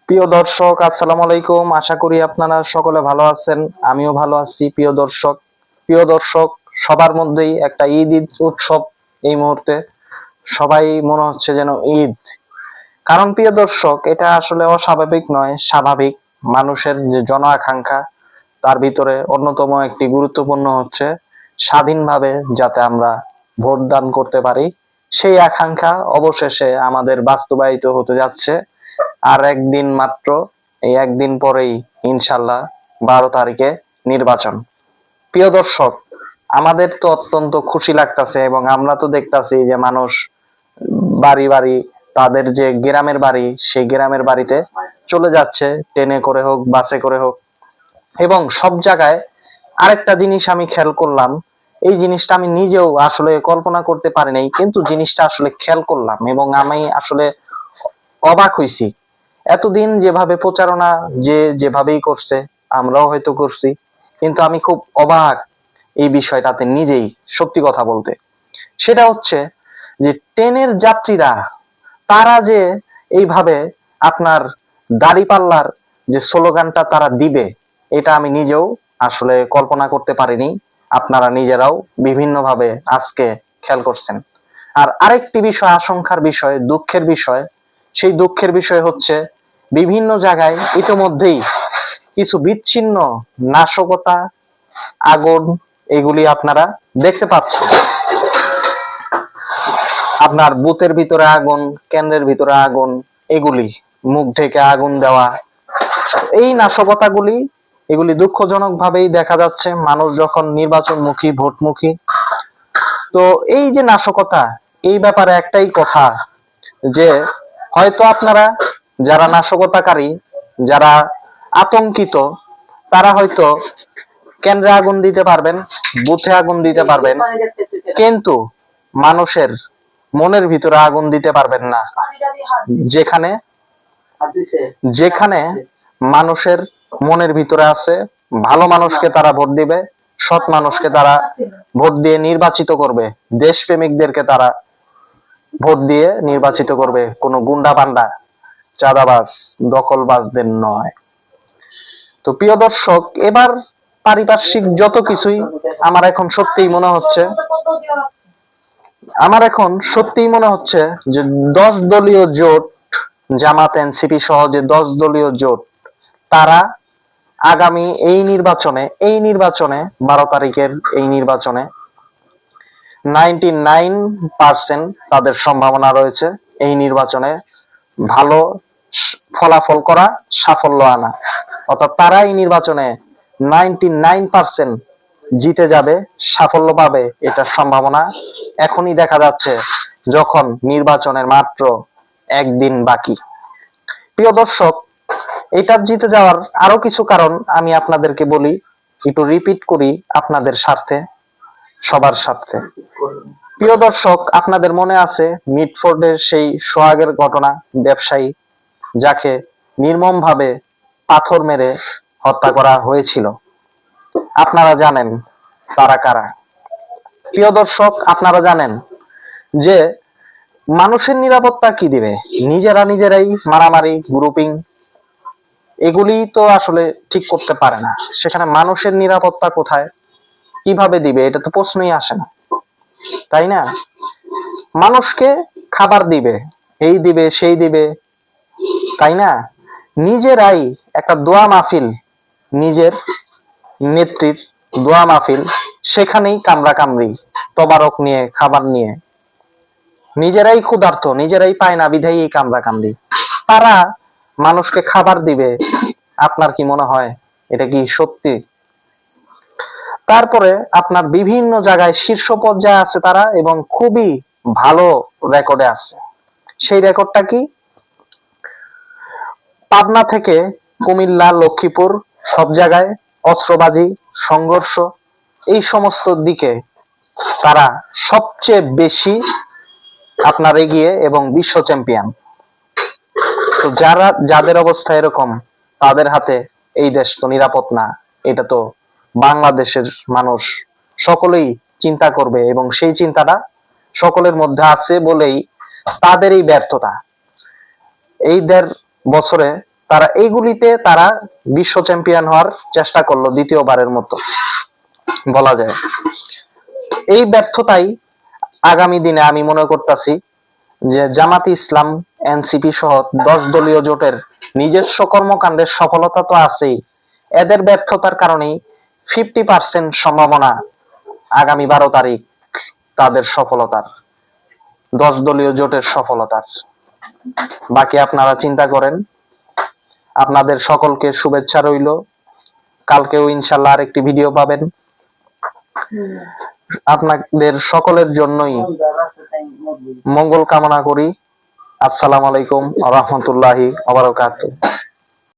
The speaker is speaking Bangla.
প্রিয় দর্শক, আসসালামু আলাইকুম। আশা করি আপনারা সকলে ভালো আছেন, আমিও ভালো আছি। প্রিয় দর্শক, সবার মধ্যেই একটা ঈদ উৎসব এই মুহূর্তে। সবাই মনে হচ্ছে যেন ঈদ। কারণ প্রিয় দর্শক, এটা আসলে অস্বাভাবিক নয়, স্বাভাবিক। মানুষের যে জন আকাঙ্ক্ষা, তার ভিতরে অন্যতম একটি গুরুত্বপূর্ণ হচ্ছে স্বাধীনভাবে যাতে আমরা ভোট দান করতে পারি। সেই আকাঙ্ক্ষা অবশেষে আমাদের বাস্তবায়িত হতে যাচ্ছে। আর একদিন মাত্র, এই একদিন পরেই ইনশাল্লাহ 12 তারিখে নির্বাচন। প্রিয় দর্শক, আমাদের তো অত্যন্ত খুশি লাগতেছে এবং আমরা তো দেখতাছি যে মানুষ বাড়ি বাড়ি, তাদের যে গ্রামের বাড়ি, সেই গ্রামের বাড়িতে চলে যাচ্ছে, ট্রেনে করে হোক, বাসে করে হোক। এবং সব জায়গায় আরেকটা জিনিস আমি খেয়াল করলাম, এই জিনিসটা আমি নিজেও আসলে কল্পনা করতে পারি নাই, কিন্তু জিনিসটা আসলে খেয়াল করলাম এবং আমি আসলে অবাক হইছি। এতদিন যেভাবে প্রচারণা যেভাবেই করছে, আমরাও হয়তো করছি, কিন্তু আমি খুব অবাক এই বিষয়টাতে নিজেই, সত্যি কথা বলতে। সেটা হচ্ছে যে ট্রেনের যাত্রীরা, তারা যে এইভাবে আপনার দাঁড়িপাল্লার যে স্লোগানটা তারা দিবে, এটা আমি নিজেও আসলে কল্পনা করতে পারিনি। আপনারা নিজেরাও বিভিন্নভাবে আজকে খেয়াল করছেন। আর আরেকটি বিষয়, আশঙ্কার বিষয়, দুঃখের বিষয়, সেই দুঃখের বিষয় হচ্ছে বিভিন্ন জায়গায় ইতিমধ্যেই কিছু বিচ্ছিন্ন নাশকতা, আগুন, এগুলি আপনারা দেখতে পাচ্ছেন। আপনার বুথের ভিতরে আগুন, কেন্দ্রের ভিতরে আগুন, এগুলি মুখ ঢেকে আগুন দেওয়া, এই নাশকতাগুলি, এগুলি দুঃখজনক ভাবেই দেখা যাচ্ছে মানুষ যখন নির্বাচনমুখী, ভোটমুখী। তো এই যে নাশকতা, এই ব্যাপারে একটাই কথা, যে হয়তো আপনারা যারা নাশকতাকারী, যারা আতঙ্কিত, তারা হয়তো কেন্দ্রে আগুন দিতে পারবেন, বুথে আগুন দিতে পারবেন, কিন্তু মানুষের মনের ভিতরে আগুন দিতে পারবেন না। যেখানে যেখানে মানুষের মনের ভিতরে আছে, ভালো মানুষকে তারা ভোট দিবে, সৎ মানুষকে তারা ভোট দিয়ে নির্বাচিত করবে, দেশপ্রেমিকদেরকে তারা ভোট দিয়ে নির্বাচিত করবে, কোনো গুন্ডা পান্ডা, চাঁদাবাজ, দখলবাজদের নয়। তো প্রিয় দর্শক, এবার পারিপার্শ্বিক যত কিছুই আমার এখন সত্যিই মনে হচ্ছে যে 10 দলীয় জোট, জামাত এনসিপি সহ যে 10 দলীয় জোট, তারা আগামী এই নির্বাচনে 12 তারিখের এই নির্বাচনে 99% তাদের সম্ভাবনা রয়েছে এই নির্বাচনে ভালো ফলাফল করা, সাফল্য আনা। অর্থাৎ তারা এই নির্বাচনে 99% জিতে যাবে, সাফল্য পাবে, এটার সম্ভাবনা এখনই দেখা যাচ্ছে, যখন নির্বাচনের মাত্র একদিন বাকি। প্রিয় দর্শক, এটার জিতে যাওয়ার আরো কিছু কারণ আমি আপনাদেরকে বলি, একটু রিপিট করি আপনাদের স্বার্থে, সবার স্বার্থে। প্রিয় দর্শক, আপনাদের মনে আছে মিটফোর্ডের সেই সোহাগের ঘটনা, ব্যবসায়ী যাকে নির্মমভাবে পাথর মেরে হত্যা করা হয়েছিল। আপনারা জানেন তারা কারা। প্রিয় দর্শক, আপনারা জানেন যে মানুষের নিরাপত্তা কি দিবে? নিজেরাই মারামারি, গ্রুপিং, এগুলি তো আসলে ঠিক করতে পারে না। সেখানে মানুষের নিরাপত্তা কোথায়, কিভাবে দিবে? এটা তো প্রশ্নই আসে না, তাই না? মানুষকে খাবার দিবে, এই দিবে, সেই দিবে, তাই না? নিজেরাই একটা দোয়া মাহফিল, নিজের নেত্রীর দোয়া মাহফিল, সেখানেই কামড়া কামড়ি, তবারক নিয়ে, খাবার নিয়ে, নিজেরাই ক্ষুধার্ত, নিজেরাই পায় না বিধায় এই কামড়া কামড়ি। তারা মানুষকে খাবার দিবে, আপনার কি মনে হয় এটা কি সত্যি? তারপরে আপনার বিভিন্ন জায়গায় শীর্ষ পর্যায়ে আছে তারা, এবং খুবই ভালো রেকর্ডে আছে। সেই রেকর্ডটা কি? পাবনা থেকে কুমিল্লা, লক্ষ্মীপুর, সব জায়গায় অস্ত্রবাজি, সংঘর্ষ, এই সমস্ত দিকে তারা সবচেয়ে বেশি আপনার এগিয়ে এবং বিশ্ব চ্যাম্পিয়ন। তো যাদের অবস্থা এরকম, তাদের হাতে এই দেশ তো নিরাপদ না। এটা তো বাংলাদেশের মানুষ সকলেই চিন্তা করবে, এবং সেই চিন্তাটা সকলের মধ্যে আছে বলেই তাদের এই ব্যর্থতা। বছরে তারা এইগুলিতে তারা বিশ্ব চ্যাম্পিয়ন হওয়ার চেষ্টা করলো দ্বিতীয়বারের মতো বলা যায়। এই ব্যর্থতাই আগামী দিনে আমি মনে করতেছি যে জামাতে ইসলাম, এনসিপি সহ 10 দলীয় জোটের নিজস্ব কর্মকাণ্ডের সফলতা তো আছেই, এদের ব্যর্থতার কারণেই 50% সম্ভাবনা আগামী 12 তারিখ তাদের সফলতার, 10 দলীয় জোটের সফলতার। বাকি আপনারা চিন্তা করেন। আপনাদের সকলকে শুভেচ্ছা রইল। কালকেও ইনশাল্লাহ আরেকটি ভিডিও পাবেন। আপনাদের সকলের জন্যই মঙ্গল কামনা করি। আসসালামু আলাইকুম ওয়া রাহমাতুল্লাহি ওয়া বারাকাতুহু।